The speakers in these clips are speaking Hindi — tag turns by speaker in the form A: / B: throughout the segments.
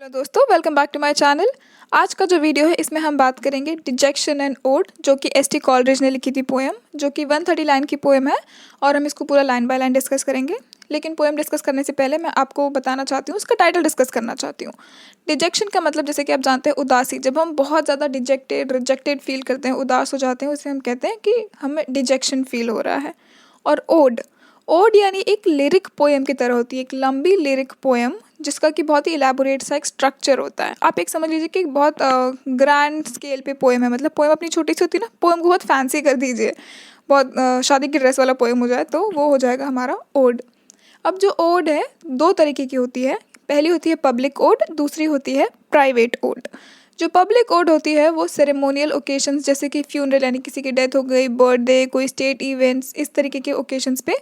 A: हेलो दोस्तों, welcome back to my channel. आज का जो वीडियो है इसमें हम बात करेंगे डिजेक्शन एंड ओड, जो कि एस टी कॉलरिज ने लिखी थी पोएम, जो कि 130 लाइन की पोएम है और हम इसको पूरा लाइन बाय लाइन डिस्कस करेंगे। लेकिन पोएम डिस्कस करने से पहले मैं आपको बताना चाहती हूँ, उसका टाइटल डिस्कस करना चाहती हूँ। डिजेक्शन का मतलब, जैसे कि आप जानते हैं, उदासी। जब हम बहुत ज़्यादा डिजेक्टेड रिजेक्टेड फील करते हैं, उदास हो जाते हैं, उसे हम कहते हैं कि हमें डिजेक्शन फील हो रहा है। और ओड, ओड यानी एक लिरिक पोएम की तरह होती है, एक लंबी लिरिक पोएम जिसका कि बहुत ही इलेबोरेट सा एक स्ट्रक्चर होता है। आप एक समझ लीजिए कि एक बहुत ग्रैंड स्केल पे पोएम है। मतलब पोएम अपनी छोटी सी होती है ना, पोएम को बहुत फैंसी कर दीजिए, बहुत शादी की ड्रेस वाला पोएम हो जाए तो वो हो जाएगा हमारा ओड। अब जो ओड है दो तरीके की होती है। पहली होती है पब्लिक ओड, दूसरी होती है प्राइवेट ओड। जो पब्लिक ओड होती है वो सेरेमोनियल ओकेशंस, जैसे कि फ्यूनरल यानी किसी की डेथ हो गई, बर्थडे, कोई स्टेट इवेंट्स, इस तरीके के ओकेशंस पे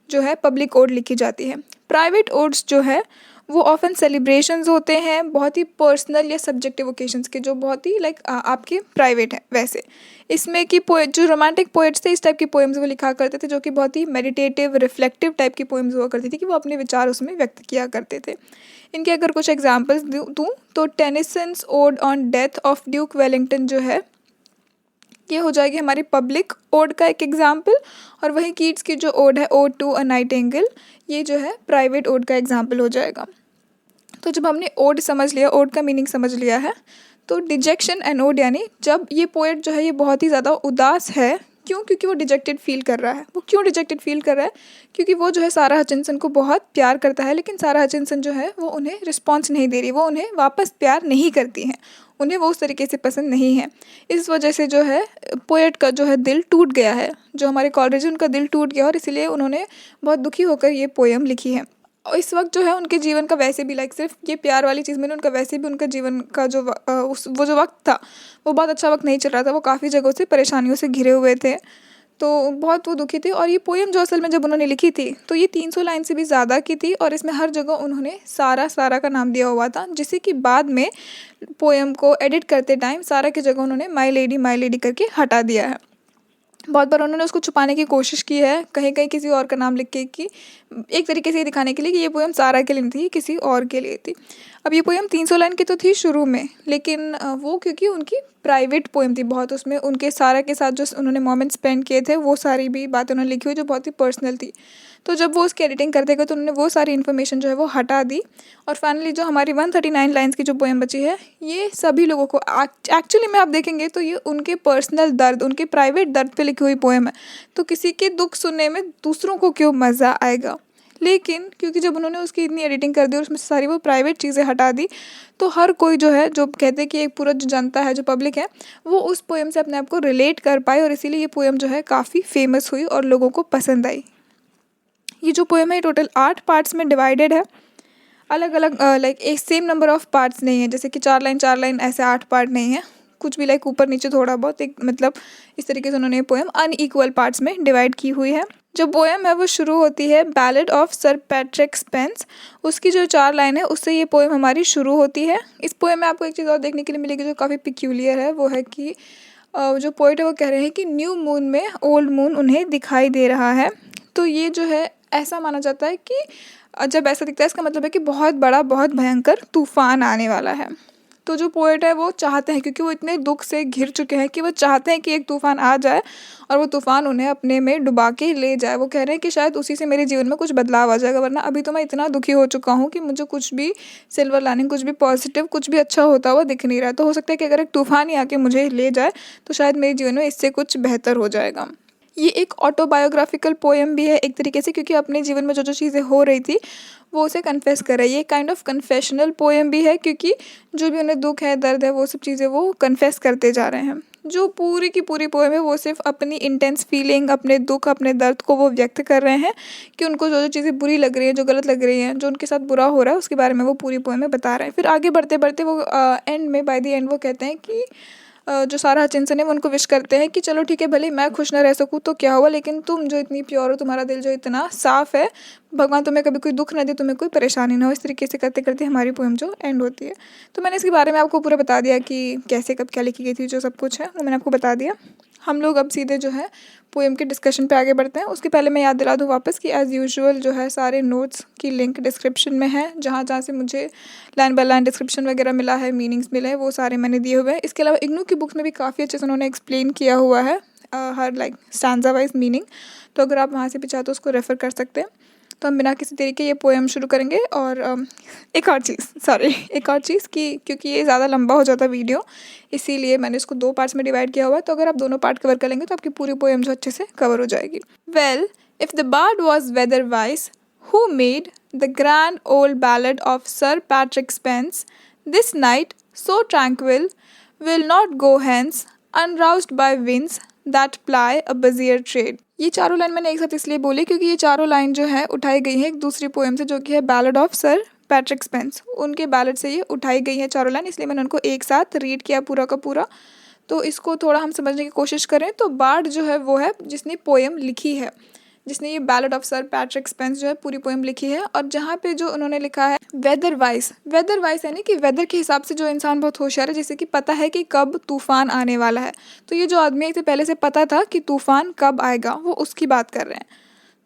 A: जो है पब्लिक ओड लिखी जाती है। प्राइवेट ओड्स जो है वो ऑफन सेलिब्रेशंस होते हैं, बहुत ही पर्सनल या सब्जेक्टिव ओकेशंस के, जो बहुत ही आपके प्राइवेट है। वैसे इसमें कि पोएट, जो रोमांटिक पोएट्स थे, इस टाइप की पोएम्स वो लिखा करते थे, जो कि बहुत ही मेडिटेटिव रिफ्लेक्टिव टाइप की पोएम्स हुआ करती थी, कि वो अपने विचार उसमें व्यक्त किया करते थे। इनके अगर कुछ एग्जाम्पल्स दूँ तो Tennyson's odd on death of Duke Wellington जो है, ये हो जाएगी हमारी पब्लिक ओड का एक एग्जाम्पल। और वहीं कीट्स की जो ओड है, ओड टू अ नाइटिंगेल, ये जो है प्राइवेट ओड का एग्जाम्पल हो जाएगा। तो जब हमने ओड समझ लिया, ओड का मीनिंग समझ लिया है, तो डिजेक्शन एंड ओड यानी जब ये पोएट जो है ये बहुत ही ज़्यादा उदास है। क्यों? क्योंकि वो डिजेक्टेड फील कर रहा है। वो क्यों डिजेक्टेड फील कर रहा है? क्योंकि वो जो है सारा हचिंसन को बहुत प्यार करता है, लेकिन सारा हचिंसन जो है वो उन्हें रिस्पॉन्स नहीं दे रही, वो उन्हें वापस प्यार नहीं करती हैं, उन्हें वो उस तरीके से पसंद नहीं है। इस वजह से जो है पोएट का जो है दिल टूट गया है। जो हमारे कॉलरिज, उनका दिल टूट गया और इसीलिए उन्होंने बहुत दुखी होकर ये पोएम लिखी है। और इस वक्त जो है उनके जीवन का वैसे भी सिर्फ ये प्यार वाली चीज़ में उनका वैसे भी उनका जीवन का जो वो जो वक्त था वो बहुत अच्छा वक्त नहीं चल रहा था। वो काफ़ी जगहों से परेशानियों से घिरे हुए थे, तो बहुत वो दुखी थे। और ये पोएम जो असल में जब उन्होंने लिखी थी तो ये 300 लाइन से भी ज़्यादा की थी, और इसमें हर जगह उन्होंने सारा सारा का नाम दिया हुआ था, जिसे कि बाद में पोएम को एडिट करते टाइम सारा की जगह उन्होंने माई लेडी करके हटा दिया है। बहुत बार उन्होंने उसको छुपाने की कोशिश की है, कहीं कहीं किसी और का नाम लिख के, कि एक तरीके से ये दिखाने के लिए कि ये पोएम सारा के लिए नहीं थी, किसी और के लिए थी। अब ये पोएम 300 लाइन की तो थी शुरू में, लेकिन वो क्योंकि उनकी प्राइवेट पोएम थी, बहुत उसमें उनके सारा के साथ जो उन्होंने मोमेंट स्पेंड किए थे वो सारी भी बातें उन्होंने लिखी हुई जो बहुत ही पर्सनल थी। तो जब वो उसकी एडिटिंग करते गए तो उन्होंने वो सारी इन्फॉर्मेशन जो है वो हटा दी, और फाइनली जो हमारी 139 लाइन्स की जो पोएम बची है, ये सभी लोगों को एक्चुअली में आप देखेंगे तो ये उनके पर्सनल दर्द, उनके प्राइवेट दर्द पे लिखी हुई पोएम है। तो किसी के दुख सुनने में दूसरों को क्यों मज़ा आएगा? लेकिन क्योंकि जब उन्होंने उसकी इतनी एडिटिंग कर दी और उसमें से सारी वो प्राइवेट चीज़ें हटा दी, तो हर कोई जो है, जो कहते हैं कि एक पूरा जो जनता है, जो पब्लिक है, वो उस पोएम से अपने आप को रिलेट कर पाए, और इसीलिए ये पोएम जो है काफ़ी फेमस हुई और लोगों को पसंद आई। ये जो पोएम है टोटल 8 पार्ट्स में डिवाइडेड है। अलग अलग एक सेम नंबर ऑफ पार्ट्स नहीं है, जैसे कि 4 लाइन ऐसे 8 पार्ट नहीं है, कुछ भी ऊपर नीचे थोड़ा बहुत, एक मतलब इस तरीके से उन्होंने पोएम अनइक्वल पार्ट्स में डिवाइड की हुई है। जो पोएम है वो शुरू होती है ballad of sir Patrick Spence, उसकी जो 4 लाइन है उससे ये पोएम हमारी शुरू होती है। इस पोएम में आपको एक चीज़ और देखने के लिए मिलेगी जो काफ़ी पिक्यूलियर है, वो है कि जो पोएट है वो कह रहे हैं कि न्यू मून में ओल्ड मून उन्हें दिखाई दे रहा है। तो ये जो है ऐसा माना जाता है कि जब ऐसा दिखता है इसका मतलब है कि बहुत बड़ा, बहुत भयंकर तूफान आने वाला है। तो जो पोएट है वो चाहते हैं, क्योंकि वो इतने दुख से घिर चुके हैं, कि वो चाहते हैं कि एक तूफान आ जाए और वो तूफान उन्हें अपने में डुबा के ले जाए। वो कह रहे हैं कि शायद उसी से मेरे जीवन में कुछ बदलाव आ जाएगा, वरना अभी तो मैं इतना दुखी हो चुका हूँ कि मुझे कुछ भी सिल्वर लाइनिंग, कुछ भी पॉजिटिव, कुछ भी अच्छा होता हुआ दिख नहीं रहा। तो हो सकता है कि अगर एक तूफान ही आके मुझे ले जाए तो शायद मेरे जीवन में इससे कुछ बेहतर हो जाएगा। ये एक ऑटोबायोग्राफिकल पोएम भी है एक तरीके से, क्योंकि अपने जीवन में जो जो चीज़ें हो रही थी वो उसे कन्फेस कर रही है। ये काइंड ऑफ कन्फेशनल पोएम भी है, क्योंकि जो भी उन्हें दुख है, दर्द है, वो सब चीज़ें वो कन्फेस करते जा रहे हैं। जो पूरी की पूरी पोएम है वो सिर्फ अपनी इंटेंस फीलिंग, अपने दुख, अपने दर्द को वो व्यक्त कर रहे हैं, कि उनको जो जो चीज़ें बुरी लग रही हैं, जो गलत लग रही हैं, जो उनके साथ बुरा हो रहा है, उसके बारे में वो पूरी पोएम में बता रहे हैं। फिर आगे बढ़ते बढ़ते वो एंड में, बाय द एंड, वो कहते हैं कि जो सारा हचिंसन है वो उनको विश करते हैं कि चलो ठीक है, भले मैं खुश ना रह सकूँ तो क्या हुआ, लेकिन तुम जो इतनी प्योर हो, तुम्हारा दिल जो इतना साफ़ है, भगवान तुम्हें कभी कोई दुख ना दे, तुम्हें कोई परेशानी ना हो। इस तरीके से करते करते हमारी पोएम जो एंड होती है। तो मैंने इसके बारे में आपको पूरा बता दिया कि कैसे, कब, क्या लिखी गई थी, जो सब कुछ है वो मैंने आपको बता दिया। हम लोग अब सीधे जो है पोएम के डिस्कशन पे आगे बढ़ते हैं। उसके पहले मैं याद दिला दूँ वापस कि एज़ यूजुअल जो है सारे नोट्स की लिंक डिस्क्रिप्शन में है, जहाँ जहाँ से मुझे लाइन बाय लाइन डिस्क्रिप्शन वगैरह मिला है, मीनिंग्स मिले हैं, वो सारे मैंने दिए हुए हैं। इसके अलावा इग्नू की बुक्स में भी काफ़ी अच्छे से उन्होंने एक्सप्लेन किया हुआ है हर लाइक स्टैंजा वाइज मीनिंग, तो अगर आप वहाँ से भी चाहो तो उसको रेफ़र कर सकते हैं। तो हम बिना किसी तरीके ये पोएम शुरू करेंगे। और एक और चीज़ कि क्योंकि ये ज़्यादा लंबा हो जाता वीडियो, इसीलिए मैंने इसको 2 पार्ट्स में डिवाइड किया हुआ है। तो अगर आप दोनों पार्ट कवर कर लेंगे तो आपकी पूरी पोएम जो अच्छे से कवर हो जाएगी। Well, if the bard was weather-wise, who made the grand old ballad of Sir Patrick Spens, this night so tranquil will not go hence, unroused by winds that ply a busier trade। ये चारों लाइन मैंने एक साथ इसलिए बोली क्योंकि ये चारों लाइन जो है उठाई गई है एक दूसरी पोएम से, जो कि है ballad of sir Patrick Spence. उनके बैलड से ये उठाई गई है चारों लाइन, इसलिए मैंने उनको एक साथ रीड किया पूरा का पूरा। तो इसको थोड़ा हम समझने की कोशिश करें तो बार्ड जो है वो है जिसने पोएम लिखी है, जिसने ये ballad of sir Patrick Spence जो है पूरी पोएम लिखी है। और जहाँ पे जो उन्होंने लिखा है वेदर वाइज यानी कि वेदर के हिसाब से जो इंसान बहुत होशियार है, जैसे कि पता है कि कब तूफान आने वाला है। तो ये जो आदमी इसे पहले से पता था कि तूफान कब आएगा, वो उसकी बात कर रहे हैं।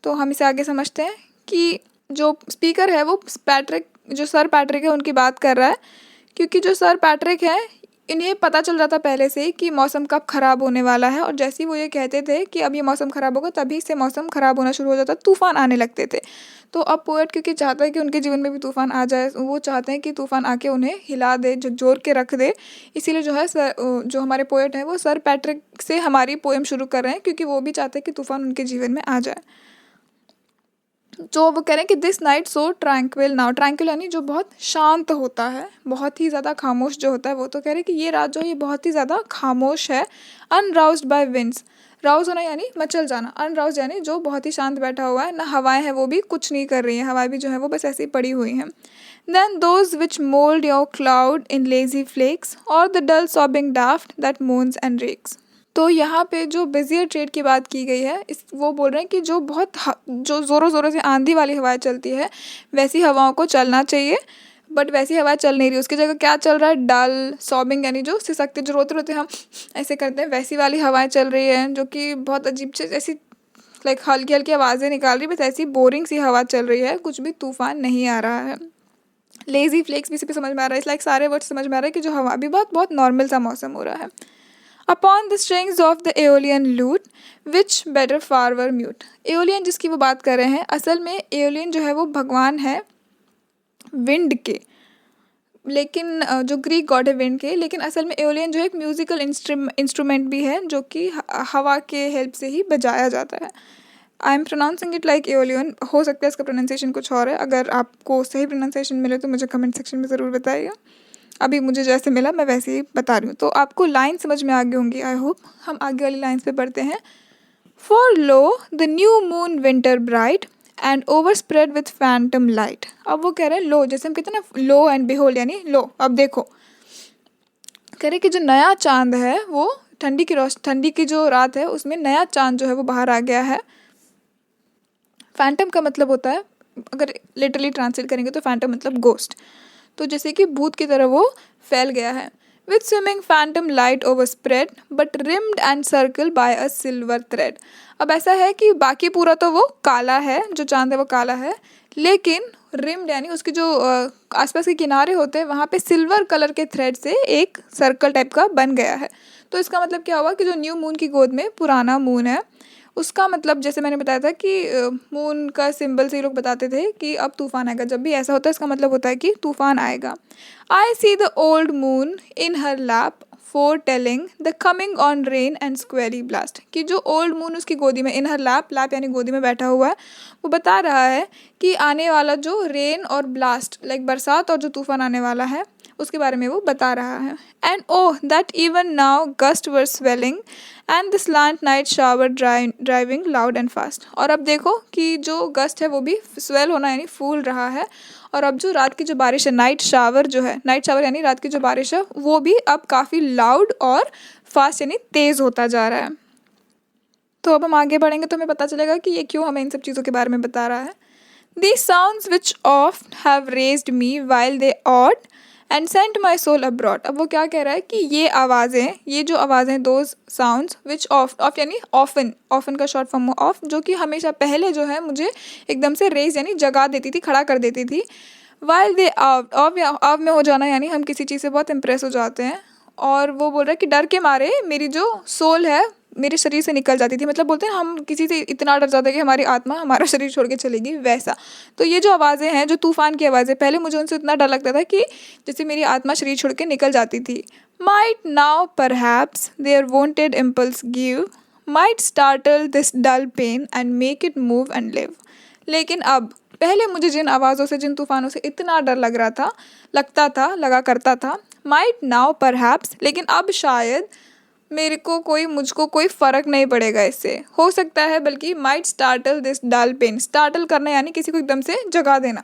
A: तो हम इसे आगे समझते हैं कि जो स्पीकर है वो जो सर पैट्रिक है उनकी बात कर रहा है, क्योंकि जो सर पैट्रिक है इन्हें पता चल रहा था पहले से कि मौसम कब ख़राब होने वाला है। और जैसे ही वो ये कहते थे कि अब ये मौसम ख़राब होगा, तभी से मौसम ख़राब होना शुरू हो जाता, तूफ़ान आने लगते थे। तो अब पोएट क्योंकि चाहता है कि उनके जीवन में भी तूफ़ान आ जाए, वो चाहते हैं कि तूफ़ान आके उन्हें हिला दे, झकझोर के रख दे। इसीलिए जो है जो हमारे पोएट हैं वो सर पैट्रिक से हमारी पोएम शुरू कर रहे हैं, क्योंकि वो भी चाहते हैं कि तूफ़ान उनके जीवन में आ जाए। जो वो कह रहे हैं कि this night so tranquil now, tranquil यानी जो बहुत शांत होता है, बहुत ही ज़्यादा खामोश जो होता है वो। तो कह रहे हैं कि ये रात जो है ये बहुत ही ज़्यादा खामोश है। अनराउज्ड बाय विंड्स, राउज होना यानी मचल जाना, अनराउज यानी जो बहुत ही शांत बैठा हुआ है, ना हवाएं हैं वो भी कुछ नहीं कर रही हैं, हवाएं भी जो है वो बस ऐसे ही पड़ी हुई हैं। Then those which mould your cloud in lazy flakes और the dull sobbing draft that moans and rakes. तो यहाँ पे जो बिजियर ट्रेड की बात की गई है, इस वो बोल रहे हैं कि जो बहुत जो ज़ोरों ज़ोरों से आंधी वाली हवाएं चलती है, वैसी हवाओं को चलना चाहिए, बट वैसी हवाएं चल नहीं रही। उसकी जगह क्या चल रहा है, डल सॉबिंग यानी जो सिसकते, जो रोते रोते हम ऐसे करते हैं, वैसी वाली हवाएं चल रही हैं, जो कि बहुत अजीब से ऐसी लाइक हल्की हल्की आवाज़ें निकाल रही, बस ऐसी बोरिंग सी हवा चल रही है, कुछ भी तूफान नहीं आ रहा है। लेजी फ्लेक्स भी इसी पे समझ में आ रहा है, इस लाइक सारे वर्ड समझ में आ रहा है कि जो हवा भी बहुत बहुत नॉर्मल सा मौसम हो रहा है। Upon the strings of the Aeolian lute, which better far were mute। Aeolian जिसकी वो बात कर रहे हैं, असल में एओलियन जो है वो भगवान है विंड के, लेकिन जो ग्रीक गॉड है विंड के, लेकिन असल में एओलियन जो है एक म्यूज़िकल इंस्ट्रूमेंट भी है, जो कि हवा के हेल्प से ही बजाया जाता है। I am pronouncing it like aeolian, हो सकता है इसका प्रोनाउंसिएशन कुछ और है। अगर आपको सही प्रोनाउंसिएशन मिले तो मुझे कमेंट सेक्शन में ज़रूर बताइएगा। अभी मुझे जैसे मिला मैं वैसे ही बता रही हूँ, तो आपको लाइन समझ में आ गई होंगी आई होप। हम आगे वाली लाइन्स पे पढ़ते हैं। For low the new moon winter bright and over spread with Phantom light. अब वो कह रहे हैं लो, जैसे हम कहते हैं ना लो एंड बिहोल्ड यानी लो, अब देखो। कह रहे कि जो नया चांद है वो ठंडी की जो रात है उसमें नया चांद जो है वो बाहर आ गया है। फैंटम का मतलब होता है, अगर लिटरली ट्रांसलेट करेंगे तो फैंटम मतलब गोस्ट, तो जैसे कि भूत की तरह वो फैल गया है। With swimming Phantom light over spread but rimmed and circle by a silver thread. अब ऐसा है कि बाकी पूरा तो वो काला है, जो चांद है वो काला है, लेकिन रिम्ड यानी उसके जो आसपास के किनारे होते हैं वहाँ पे सिल्वर कलर के थ्रेड से एक सर्कल टाइप का बन गया है। तो इसका मतलब क्या हुआ कि जो न्यू मून की गोद में पुराना मून है, उसका मतलब जैसे मैंने बताया था कि मून का सिंबल से ये लोग बताते थे कि अब तूफान आएगा। जब भी ऐसा होता है इसका मतलब होता है कि तूफान आएगा। I see the old moon in her lap foretelling the coming on rain and squally blast. कि जो ओल्ड मून उसकी गोदी में, इन हर लैप यानी गोदी में बैठा हुआ है, वो बता रहा है कि आने वाला जो रेन और ब्लास्ट लाइक बरसात और जो तूफान आने वाला है उसके बारे में वो बता रहा है। And oh that even now gust were swelling and the slant night shower driving loud and fast. और अब देखो कि जो गस्ट है वो भी स्वेल होना यानी फूल रहा है, और अब जो रात की जो बारिश है, नाइट शावर यानी रात की जो बारिश है, वो भी अब काफ़ी लाउड और फास्ट यानी तेज़ होता जा रहा है। तो अब हम आगे बढ़ेंगे तो हमें पता चलेगा कि ये क्यों हमें इन सब चीज़ों के बारे में बता रहा है। These sounds which oft have raised me while they awed and sent my soul abroad. अब वो क्या कह रहा है कि ये आवाज़ें, ये जो आवाज़ें, दोज साउंड्स विच ऑफ यानी ऑफन, ऑफन का शॉर्ट फॉर्म ऑफ, जो कि हमेशा पहले जो है मुझे एकदम से रेज यानी जगा देती थी, खड़ा कर देती थी। वाइल दे ऑव में हो जाना यानी हम किसी चीज़ से बहुत इम्प्रेस हो जाते हैं। और वो बोल रहा है कि डर के मारे मेरी जो सोल है मेरे शरीर से निकल जाती थी, मतलब बोलते हैं हम किसी से इतना डर जाते हैं कि हमारी आत्मा हमारा शरीर छोड़ के चलेगी, वैसा। तो ये जो आवाज़ें हैं, जो तूफान की आवाज़ें, पहले मुझे उनसे इतना डर लगता था कि जैसे मेरी आत्मा शरीर छोड़ के निकल जाती थी। Might now perhaps their wonted impulse give, might startle this dull pain and make it move and live. लेकिन अब, पहले मुझे जिन आवाज़ों से, जिन तूफानों से इतना डर लग रहा था, लगा करता था, माइट नाउ परहैप्स, लेकिन अब शायद मुझको कोई फ़र्क नहीं पड़ेगा इससे, हो सकता है, बल्कि might startle this dull pain, startle करना यानी किसी को एकदम से जगा देना।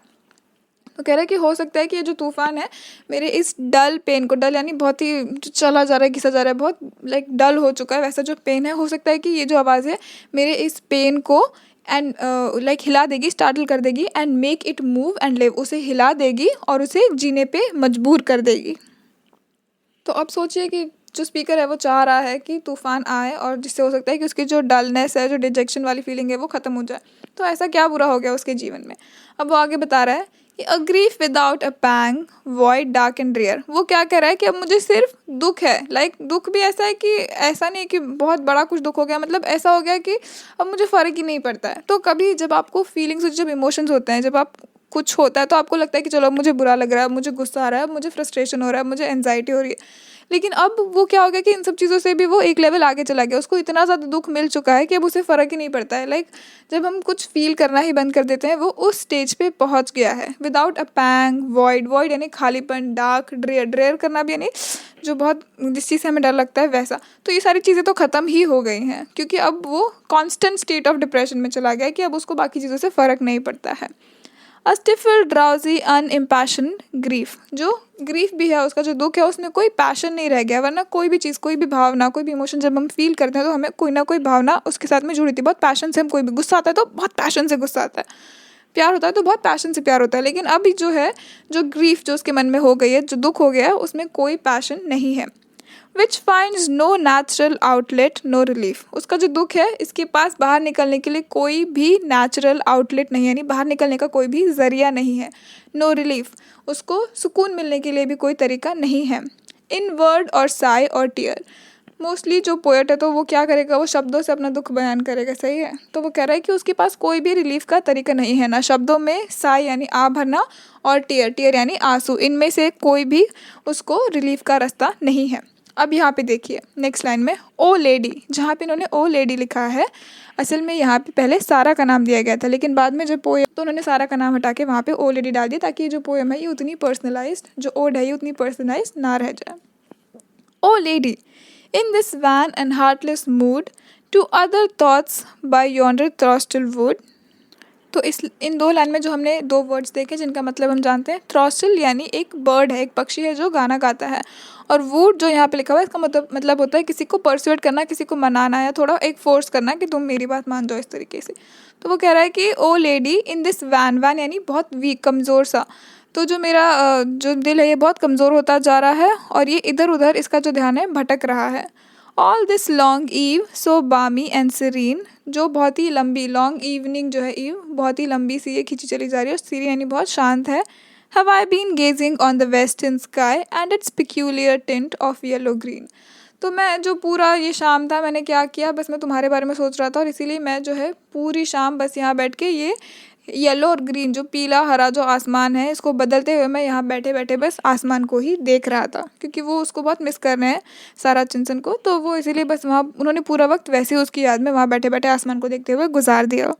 A: तो कह रहा है कि हो सकता है कि ये जो तूफ़ान है मेरे इस डल पेन को, डल यानी बहुत ही जो चला जा रहा है, घिसा जा रहा है, बहुत लाइक डल हो चुका है, वैसा जो पेन है, हो सकता है कि ये जो आवाज़ है मेरे इस पेन को एंड लाइक हिला देगी, स्टार्टल कर देगी, and make it move and live, उसे हिला देगी और उसे जीने पे मजबूर कर देगी। तो अब सोचिए कि जो स्पीकर है वो चाह रहा है कि तूफ़ान आए और जिससे हो सकता है कि उसकी जो डलनेस है, जो डिजेक्शन वाली फीलिंग है, वो ख़त्म हो जाए। तो ऐसा क्या बुरा हो गया उसके जीवन में। अब वो आगे बता रहा है कि a grief without a pang void dark and drear. वो क्या कह रहा है कि अब मुझे सिर्फ दुख है, लाइक दुख भी ऐसा है कि ऐसा नहीं है कि बहुत बड़ा कुछ दुख हो गया, मतलब ऐसा हो गया कि अब मुझे फ़र्क ही नहीं पड़ता है। तो कभी जब आपको फीलिंग्स, जब इमोशंस होते हैं, जब आप कुछ होता है तो आपको लगता है कि चलो मुझे बुरा लग रहा है, मुझे गुस्सा आ रहा है, मुझे फ्रस्ट्रेशन हो रहा है, मुझे एंजाइटी हो रही है। लेकिन अब वो क्या हो गया कि इन सब चीज़ों से भी वो एक लेवल आगे चला गया, उसको इतना ज़्यादा दुख मिल चुका है कि अब उसे फ़र्क ही नहीं पड़ता है। लाइक जब हम कुछ फील करना ही बंद कर देते हैं, वो उस स्टेज पे पहुंच गया है। Without a pang void, void यानी खालीपन, डार्क, ड्रेयर, ड्रेयर करना भी यानी जो बहुत, जिस चीज़ से हमें डर लगता है वैसा। तो ये सारी चीज़ें तो ख़त्म ही हो गई हैं, क्योंकि अब वो कॉन्स्टेंट स्टेट ऑफ डिप्रेशन में चला गया है कि अब उसको बाकी चीज़ों से फ़र्क नहीं पड़ता है। अ स्टिफल ड्राउजी अनइम्पैशन ग्रीफ, जो ग्रीफ भी है, उसका जो दुख है, उसमें कोई पैशन नहीं रह गया। वरना कोई भी चीज़, कोई भी भावना, कोई भी इमोशन जब हम फील करते हैं तो हमें कोई ना कोई भावना उसके साथ में जुड़ी थी, बहुत पैशन से। हम कोई भी गुस्सा आता है तो बहुत पैशन से गुस्सा आता है, प्यार होता है तो बहुत पैशन से प्यार होता है। लेकिन अभी जो है, जो ग्रीफ जो उसके मन में हो गई है, जो दुख हो गया है, उसमें कोई पैशन नहीं है। Which finds no natural outlet no relief, उसका जो दुख है, इसके पास बाहर निकलने के लिए कोई भी नेचुरल आउटलेट नहीं है, यानी बाहर निकलने का कोई भी ज़रिया नहीं है। नो रिलीफ, उसको सुकून मिलने के लिए भी कोई तरीका नहीं है। इन वर्ड और साई और टीयर, मोस्टली जो पोएट है तो वो क्या करेगा, वो शब्दों से अपना दुख बयान करेगा, सही है। तो वो कह रहा है कि उसके पास कोई भी रिलीफ का तरीका नहीं है, ना शब्दों में साई यानी आ भरना, और टीयर, टीयर यानी आंसू, इनमें से कोई भी उसको रिलीफ का रास्ता नहीं है। अब यहाँ पे देखिए नेक्स्ट लाइन में ओ लेडी, जहाँ पे इन्होंने ओ लेडी लिखा है, असल में यहाँ पे पहले सारा का नाम दिया गया था, लेकिन बाद में जब पोएम, तो उन्होंने सारा का नाम हटा के वहाँ पे ओ लेडी डाल दिया, ताकि जो पोएम है ये उतनी पर्सनलाइज्ड, जो ओड है ये उतनी पर्सनलाइज्ड ना रह जाए। ओ lady, in this wan and heartless mood, to other thoughts by yonder throstle wood। तो इन दो लाइन में जो हमने दो वर्ड्स देखे, जिनका मतलब हम जानते हैं। थ्रॉस्टल यानी एक बर्ड है, एक पक्षी है जो गाना गाता है, और वुड जो यहाँ पे लिखा हुआ है, इसका मतलब होता है किसी को परसुएट करना, किसी को मनाना, या थोड़ा एक फोर्स करना कि तुम मेरी बात मान जाओ, इस तरीके से। तो वो कह रहा है कि O lady in this wan, wan यानी बहुत वीक, कमज़ोर सा। तो जो मेरा जो दिल है ये बहुत कमज़ोर होता जा रहा है, और ये इधर उधर इसका जो ध्यान है भटक रहा है। ऑल दिस लॉन्ग ईव सो बामी एंड सीरीन, जो बहुत ही लंबी, लॉन्ग इवनिंग जो है, ईव बहुत ही लंबी सी ये खींची चली जा रही है, और सीरीन यानी बहुत शांत है। Have I been gazing on the western sky and its peculiar tint of yellow green. तो मैं जो पूरा ये शाम था, मैंने क्या किया, बस मैं तुम्हारे बारे में सोच रहा था, और इसीलिए मैं जो है पूरी शाम बस यहाँ बैठ के ये येलो और ग्रीन, जो पीला हरा जो आसमान है, इसको बदलते हुए मैं यहाँ बैठे बैठे बस आसमान को ही देख रहा था, क्योंकि वो उसको बहुत मिस कर रहे हैं सारा चिंसन को। तो वो इसीलिए बस वहाँ उन्होंने पूरा वक्त वैसे ही उसकी याद में वहाँ बैठे बैठे आसमान को देखते हुए गुजार दिया।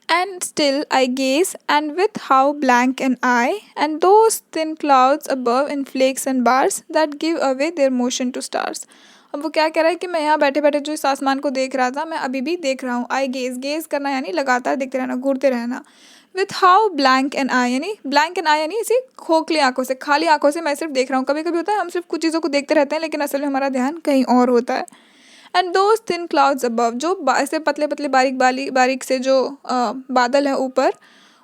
A: And still I gaze, and with how blank an eye, and those thin clouds above in flakes and bars that give away their motion to stars। अब वो क्या कह रहा है कि मैं यहाँ बैठे बैठे जो इस आसमान को देख रहा था, मैं अभी भी देख रहा हूँ। आई गेज, गेज करना यानी लगातार देखते रहना, घूरते रहना। विथ हाउ ब्लैंक एन आई, यानी ब्लैंक एन आई यानी इसी खोखली आंखों से, खाली आंखों से मैं सिर्फ देख रहा हूँ। कभी कभी होता है हम सिर्फ कुछ चीज़ों को देखते रहते हैं, लेकिन असल में हमारा ध्यान कहीं और होता है। And those thin clouds above, जो ऐसे पतले पतले बारीक बारीक से जो बादल हैं ऊपर,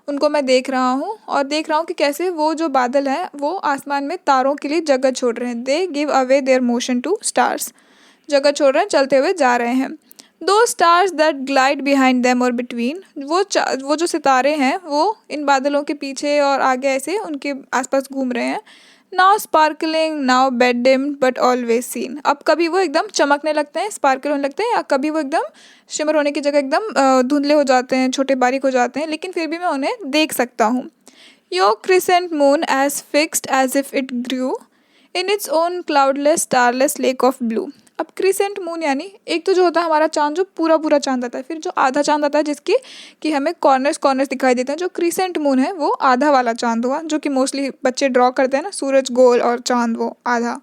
A: उनको मैं देख रहा हूँ और देख रहा हूँ कि कैसे वो जो बादल हैं वो आसमान में तारों के लिए जगह छोड़ रहे हैं। They give away their motion to stars, जगह छोड़ रहे हैं, चलते हुए जा रहे हैं। दो stars that glide behind them और बिटवीन, वो जो सितारे हैं वो इन बादलों के पीछे और आगे ऐसे उनके आसपास घूम रहे हैं। Now sparkling now bed dim but always seen, अब कभी वो एकदम चमकने लगते हैं, स्पार्कल होने लगते हैं, या कभी वो एकदम शिमर होने की जगह एकदम धुंधले हो जाते हैं, छोटे बारीक हो जाते हैं, लेकिन फिर भी मैं उन्हें देख सकता हूँ। Your crescent moon as fixed as if it grew in its own cloudless starless lake of blue. अब क्रिसेंट मून यानी एक तो जो होता है हमारा चांद, जो पूरा पूरा चांद आता है, फिर जो आधा चांद आता है जिसकी कि हमें कॉर्नर्स कॉर्नर्स दिखाई देते हैं। जो क्रिसेंट मून है वो आधा वाला चांद हुआ, जो कि मोस्टली बच्चे ड्रॉ करते हैं ना, सूरज गोल और चांद वो आधा,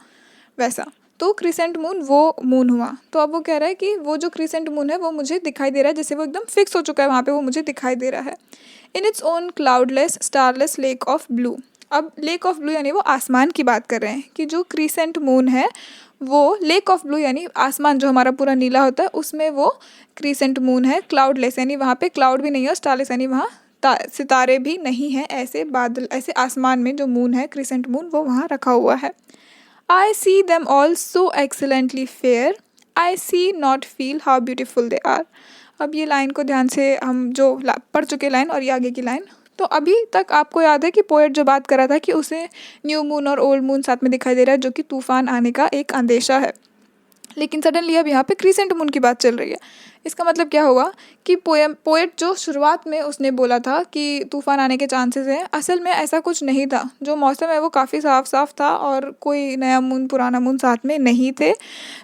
A: वैसा। तो क्रिसेंट मून वो मून हुआ। तो अब वो कह रहा है कि वो जो क्रिसेंट मून है वो मुझे दिखाई दे रहा है, जैसे वो एकदम फिक्स हो चुका है वहाँ पे, वो मुझे दिखाई दे रहा है। इन its own cloudless starless lake of blue. अब लेक ऑफ ब्लू यानी वो आसमान की बात कर रहे हैं कि जो क्रिसेंट मून है वो लेक ऑफ ब्लू यानी आसमान जो हमारा पूरा नीला होता है उसमें वो क्रिसेंट मून है। क्लाउडलेस यानी वहाँ पे क्लाउड भी नहीं है, और स्टारलेस यानी वहाँ सितारे भी नहीं हैं, ऐसे बादल, ऐसे आसमान में जो मून है क्रिसेंट मून वो वहाँ रखा हुआ है। I see them all so excellently fair, I see not feel how beautiful they are. अब ये लाइन को ध्यान से हम जो पढ़ चुके लाइन और ये आगे की लाइन, तो अभी तक आपको याद है कि पोएट जो बात कर रहा था कि उसे न्यू मून और ओल्ड मून साथ में दिखाई दे रहा है, जो कि तूफान आने का एक अंदेशा है। लेकिन सडनली अब यहाँ पे क्रिसेंट मून की बात चल रही है। इसका मतलब क्या हुआ कि पोएट जो शुरुआत में उसने बोला था कि तूफान आने के चांसेस हैं, असल में ऐसा कुछ नहीं था। जो मौसम है वो काफ़ी साफ साफ था और कोई नया मून पुराना मून साथ में नहीं थे।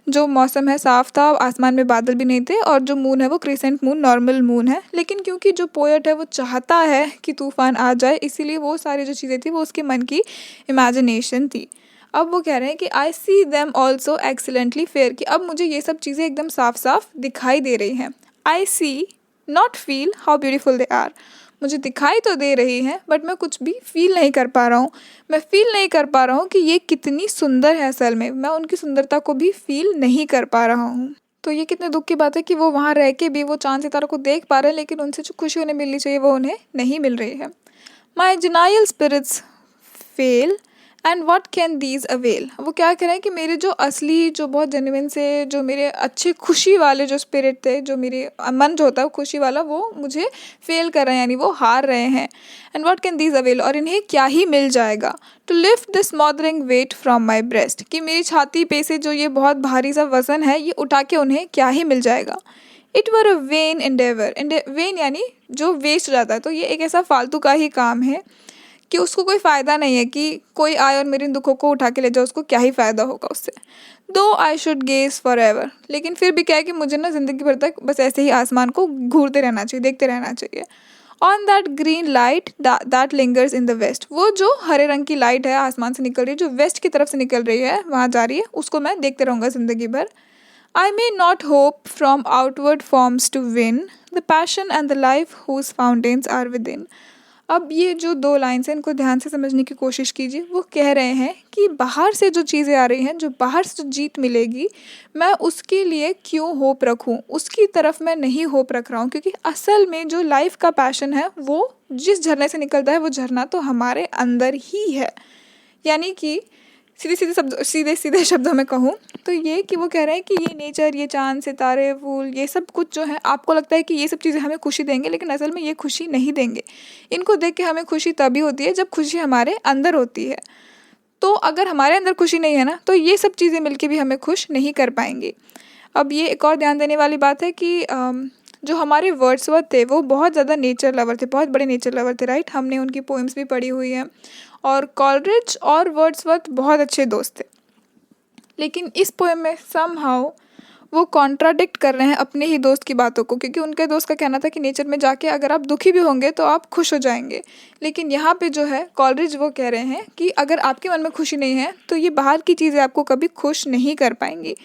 A: जो मौसम है साफ था, आसमान में बादल भी नहीं थे, और जो मून है वो क्रिसेंट मून नॉर्मल मून है। लेकिन क्योंकि जो पोएट है वो चाहता है कि तूफान आ जाए, इसीलिए वो सारी जो चीज़ें थी वो उसके मन की इमेजिनेशन थी। अब वो कह रहे हैं कि I see them all so excellently fair, कि अब मुझे ये सब चीज़ें एकदम साफ साफ दिखाई दे रही हैं। I see not feel how beautiful they are, मुझे दिखाई तो दे रही हैं बट मैं कुछ भी फील नहीं कर पा रहा हूँ। मैं फील नहीं कर पा रहा हूँ कि ये कितनी सुंदर है, असल में मैं उनकी सुंदरता को भी फील नहीं कर पा रहा हूँ। तो ये कितने दुख की बात है कि वो वहाँ रह के भी वो चांद सितारों को देख पा रहे हैं, लेकिन उनसे जो खुशी उन्हें मिलनी चाहिए वो उन्हें नहीं मिल रही है। My genial spirits fail and what can these avail. वो क्या कह रहे हैं कि मेरे जो असली, जो बहुत जेन्युइन से, जो मेरे अच्छे खुशी वाले जो स्पिरिट थे, जो मेरे मन जो होता है खुशी वाला, वो मुझे फेल कर रहे हैं, यानी वो हार रहे हैं। And what can these avail, और इन्हें क्या ही मिल जाएगा। To lift this smothering weight from my breast, कि मेरी छाती पे से जो ये बहुत भारी सा वजन है ये उठा के उन्हें क्या ही मिल जाएगा। It were a when Endeavour, when यानी जो वेस्ट हो जाता है, तो ये एक ऐसा फालतू का ही काम है कि उसको कोई फ़ायदा नहीं है कि कोई आए और मेरे दुखों को उठा के ले जाए, उसको क्या ही फ़ायदा होगा उससे। दो I should gauge for ever, लेकिन फिर भी क्या है कि मुझे ना ज़िंदगी भर तक बस ऐसे ही आसमान को घूरते रहना चाहिए, देखते रहना चाहिए। On that green light that lingers in the west, वो जो हरे रंग की लाइट है आसमान से निकल रही है, जो वेस्ट की तरफ से निकल रही है, वहाँ जा रही है, उसको मैं देखते रहूँगा ज़िंदगी भर। I may not hope from outward forms to win the passion and the life whose fountains are within. अब ये जो दो लाइन्स हैं इनको ध्यान से समझने की कोशिश कीजिए। वो कह रहे हैं कि बाहर से जो चीज़ें आ रही हैं, जो बाहर से जो जीत मिलेगी, मैं उसके लिए क्यों होप रखूं, उसकी तरफ मैं नहीं होप रख रहा हूं, क्योंकि असल में जो लाइफ का पैशन है वो जिस झरने से निकलता है वो झरना तो हमारे अंदर ही है। यानी कि सीधे सीधे शब्दों में कहूँ तो ये कि वो कह रहे हैं कि ये नेचर, ये चांद सितारे फूल, ये सब कुछ जो है आपको लगता है कि ये सब चीज़ें हमें खुशी देंगे, लेकिन असल में ये खुशी नहीं देंगे। इनको देख के हमें खुशी तभी होती है जब खुशी हमारे अंदर होती है। तो अगर हमारे अंदर खुशी नहीं है ना, तो ये सब चीज़ें मिलके भी हमें खुश नहीं कर पाएंगी। अब ये एक और ध्यान देने वाली बात है कि जो हमारे वर्ड्सवर्थ थे वो बहुत ज़्यादा नेचर लवर थे, बहुत बड़े नेचर लवर थे, राइट। हमने उनकी पोएम्स भी पढ़ी हुई हैं, और कॉलरिज और वर्ड्सवर्थ बहुत अच्छे दोस्त थे। लेकिन इस पोएम में समहाउ वो कॉन्ट्राडिक्ट कर रहे हैं अपने ही दोस्त की बातों को, क्योंकि उनके दोस्त का कहना था कि नेचर में जाके अगर आप दुखी भी होंगे तो आप खुश हो जाएंगे। लेकिन यहाँ पे जो है कॉलरिज वो कह रहे हैं कि अगर आपके मन में खुशी नहीं है तो ये बाहर की चीज़ें आपको कभी खुश नहीं कर पाएंगी।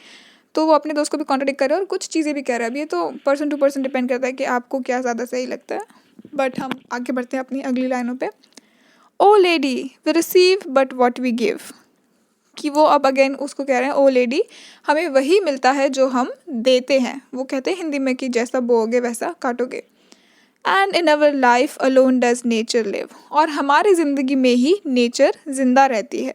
A: तो वो अपने दोस्त को भी कॉन्ट्राडिक्ट कर रहे हैं और कुछ चीज़ें भी कह रहे हैं। अब ये तो पर्सन टू पर्सन डिपेंड करता है कि आपको क्या ज़्यादा सही लगता है। बट हम आगे बढ़ते हैं अपनी अगली लाइनों पे। O lady we receive but what we give, कि वो अब अगेन उसको कह रहे हैं ओ लेडी, हमें वही मिलता है जो हम देते हैं। वो कहते हैं हिंदी में कि जैसा बोओगे वैसा काटोगे। And in our life alone does nature live, और हमारी ज़िंदगी में ही नेचर जिंदा रहती है।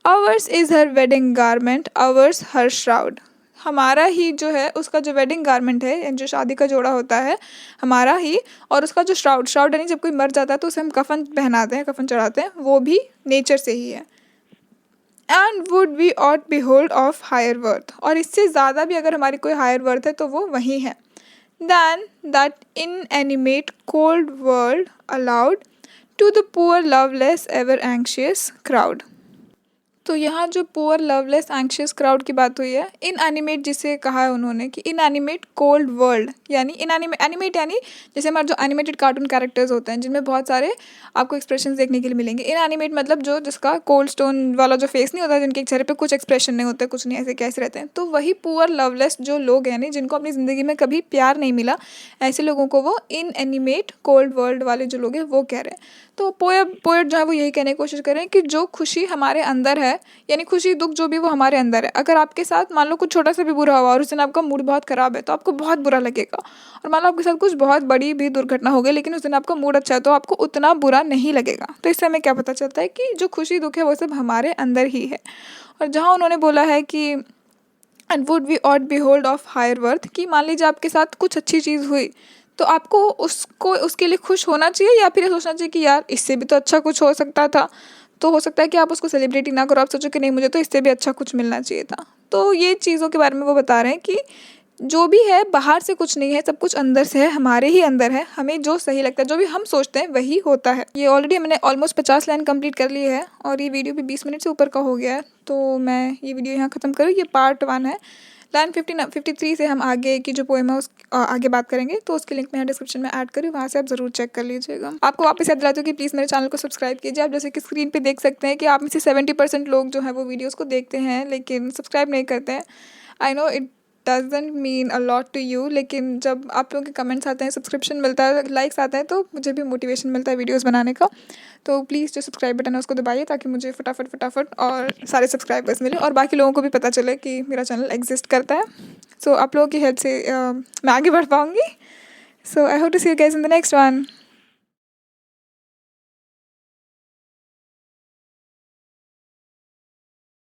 A: Ours is her wedding garment, ours her shroud, हमारा ही जो है उसका जो वेडिंग गारमेंट है, जो शादी का जोड़ा होता है हमारा ही, और उसका जो श्राउड, श्राउड यानी जब कोई मर जाता है तो उसे हम कफन पहनाते हैं, कफन चढ़ाते हैं, वो भी नेचर से ही है। And would we aught behold of higher worth, और इससे ज़्यादा भी अगर हमारी कोई हायर वर्थ है तो वो वही है। Than that inanimate cold world allowed to the poor loveless ever anxious crowd. तो यहाँ जो पुअर लवलेस एंग्शियस क्राउड की बात हुई है, इन एनिमेट जिसे कहा है उन्होंने कि इन एनिमेट कोल्ड वर्ल्ड, यानी इन एनिमेट यानी जैसे हमारे जो एनिमेटेड कार्टून कैरेक्टर्स होते हैं जिनमें बहुत सारे आपको एक्सप्रेशन देखने के लिए मिलेंगे। इन एनिमेट मतलब जो जिसका कोल्ड स्टोन वाला जो फेस नहीं होता, जिनके चेहरे पे कुछ एक्सप्रेशन नहीं होते, कुछ नहीं, ऐसे कैसे रहते हैं, तो वही पुअर लवलेस जो लोग हैं यानी जिनको अपनी ज़िंदगी में कभी प्यार नहीं मिला, ऐसे लोगों को वो इन एनिमेट कोल्ड वर्ल्ड वाले जो लोग हैं वो कह रहे हैं। तो पोएट जो है वो यही कहने की कोशिश कर रहे हैं कि जो खुशी हमारे अंदर है, यानी खुशी दुख जो भी वो हमारे अंदर है, अगर आपके साथ मान लो कुछ छोटा सा भी बुरा हुआ और उस दिन आपका मूड बहुत ख़राब है तो आपको बहुत बुरा लगेगा, और मान लो आपके साथ कुछ बहुत बड़ी भी दुर्घटना हो गई लेकिन उस दिन आपका मूड अच्छा है तो आपको उतना बुरा नहीं लगेगा। तो इससे हमें क्या पता चलता है कि जो खुशी दुख है वो सब हमारे अंदर ही है। और जहाँ उन्होंने बोला है कि and would we aught behold of higher worth, कि मान लीजिए आपके साथ कुछ अच्छी चीज़ हुई तो आपको उसके लिए खुश होना चाहिए या फिर ये सोचना चाहिए कि यार इससे भी तो अच्छा कुछ हो सकता था। तो हो सकता है कि आप उसको सेलिब्रेट ना करो, आप सोचो कि नहीं मुझे तो इससे भी अच्छा कुछ मिलना चाहिए था। तो ये चीज़ों के बारे में वो बता रहे हैं कि जो भी है बाहर से कुछ नहीं है, सब कुछ अंदर से है, हमारे ही अंदर है। हमें जो सही लगता है, जो भी हम सोचते हैं वही होता है। ये ऑलरेडी मैंने ऑलमोस्ट 50 लाइन कंप्लीट कर ली है और ये वीडियो भी 20 मिनट से ऊपर का हो गया है, तो मैं ये वीडियो यहाँ ख़त्म करूँ। ये पार्ट 1 है। लाइन 53 से हम आगे की जो पोएम है उस आगे बात करेंगे, तो उसकी लिंक मैं यहाँ डिस्क्रिप्शन में ऐड करी, वहाँ से आप ज़रूर चेक कर लीजिएगा। आपको वापस याद दिलाती हूँ कि प्लीज़ मेरे चैनल को सब्सक्राइब कीजिए। आप जैसे कि स्क्रीन पे देख सकते हैं कि आप में से 70% लोग जो है वो वीडियोस को देखते हैं लेकिन सब्सक्राइब नहीं करते हैं। I know it doesn't mean a lot to you, लेकिन जब आप लोगों के कमेंट्स आते हैं, सब्सक्रिप्शन मिलता है, लाइक्स आता है, तो मुझे भी मोटिवेशन मिलता है वीडियोस बनाने का। तो प्लीज़ जो सब्सक्राइब बटन है उसको दबाइए ताकि मुझे फटाफट और सारे सब्सक्राइबर्स मिले और बाकी लोगों को भी पता चले कि मेरा चैनल एग्जिस्ट करता है। सो आप लोगों की हेल्प से मैं आगे बढ़ पाऊँगी। So I hope to see you guys in the next one.